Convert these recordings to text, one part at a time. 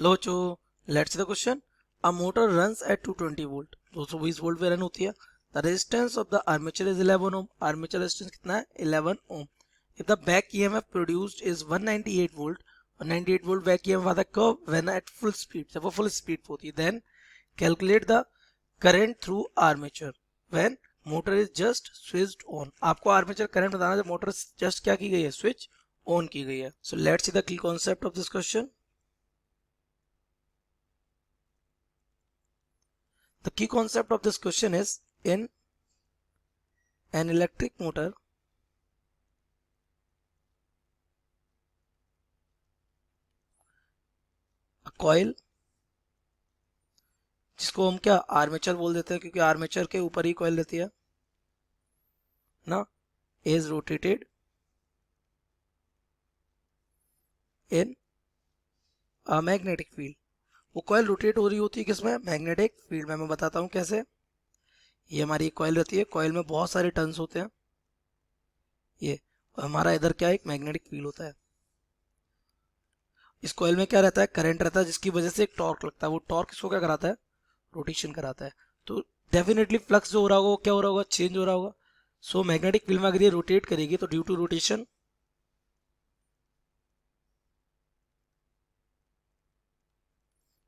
लो चो, let's see the question. A motor runs at 220 volt, 220 volt पे रन होती है। The resistance of the armature is 11 ohm. Armature resistance कितना है? 11 ohm. If the back EMF produced is 198 volt, 198 volt back EMF आता है कब? व्हेन एट फुल स्पीड, जब वो फुल स्पीड पे होती है। Then calculate the current through armature when motor is just switched on. आपको आर्मेचर करंट बताना जब मोटर जस्ट क्या की गई है? स्विच ऑन की गई है। So let's see the key concept of this question. The key concept of this question is, in an electric motor, a coil, जिसको हम क्या आर्मेचर बोल देते हैं क्योंकि आर्मेचर के ऊपर ही कॉइल रहती है ना, is rotated in a magnetic field। वो कॉइल रोटेट हो रही होती है किसमें? मैग्नेटिक फील्ड में। मैं बताता हूँ कैसे। ये हमारी एक कॉइल रहती है, कॉइल में बहुत सारे टर्न्स होते हैं ये, और हमारा इधर क्या एक मैग्नेटिक फील्ड होता है। इस कॉइल में क्या रहता है? करंट रहता है, जिसकी वजह से एक टॉर्क लगता है। वो टॉर्क इसको क्या कराता है? रोटेशन कराता है। तो डेफिनेटली फ्लक्स जो हो रहा होगा वो क्या हो रहा होगा? चेंज हो रहा होगा। सो मैग्नेटिक फील्ड में अगर ये रोटेट करेगी तो due to rotation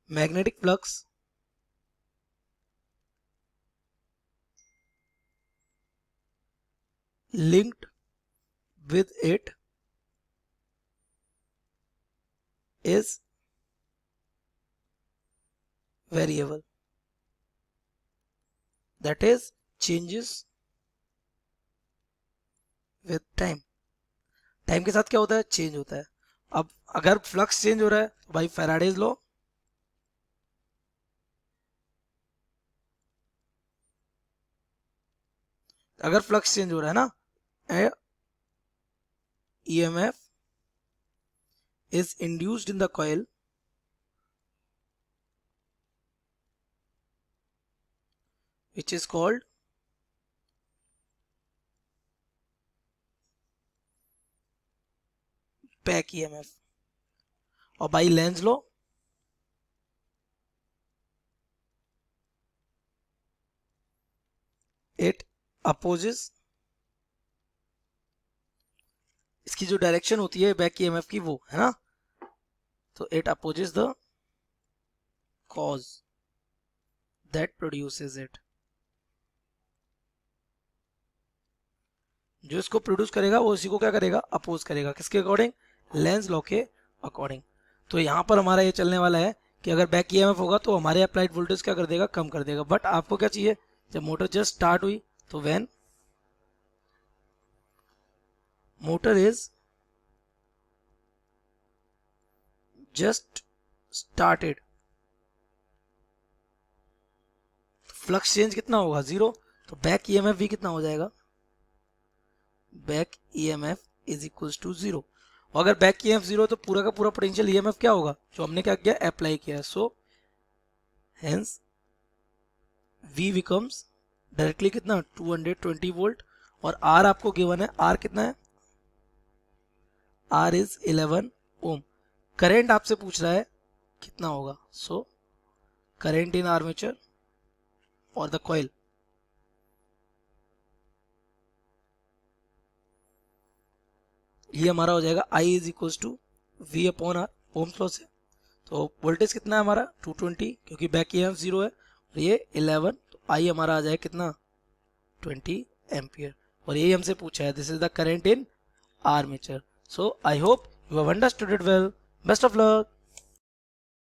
magnetic flux linked with it is variable, that is changes with time। Time के साथ क्या होता है? चेंज होता है। अब अगर फ्लक्स चेंज हो रहा है तो भाई फैराडेज लॉ, अगर फ्लक्स चेंज हो रहा है ना, EMF is induced in the coil which is called back EMF। और by Lenz law it opposes, इसकी जो डायरेक्शन होती है बैक ईएमएफ की वो है ना, तो it opposes the cause that produces it. जो इसको प्रोड्यूस करेगा वो इसी को क्या करेगा? अपोज करेगा। किसके अकॉर्डिंग? लेंज लॉ के अकॉर्डिंग। तो यहाँ पर हमारा ये चलने वाला है कि अगर बैक ईएमएफ होगा तो हमारे अप्लाइड वोल्टेज क्या कर देगा? कम कर देगा। बट आपको क्या चाहिए? जब मोटर जस्ट स्टार्ट हुई तो when motor is just started, flux change कितना होगा? जीरो। तो बैक ईएमएफ भी कितना हो जाएगा? Back EMF is equals to zero. अगर बैक ईएमएफ जीरो तो पूरा का पूरा पोटेंशियल ईएमएफ क्या होगा? जो हमने क्या किया? अप्लाई किया। So hence V becomes directly कितना? 220 वोल्ट। और R आपको गिवन है, R कितना है? R is 11 Om. करंट आपसे पूछ रहा है कितना होगा। सो करंट इन आर्मेचर और द कॉइल, ये हमारा हो जाएगा I is equals to V upon R, Ohm's law से। तो वोल्टेज कितना है हमारा? 220, क्योंकि बैक ईएमएफ जीरो है और ये 11, तो I हमारा आ जाएगा कितना? 20 एम्पियर। और यही हमसे पूछा है, this is the current in armature. So I hope you have understood it well. Best of luck.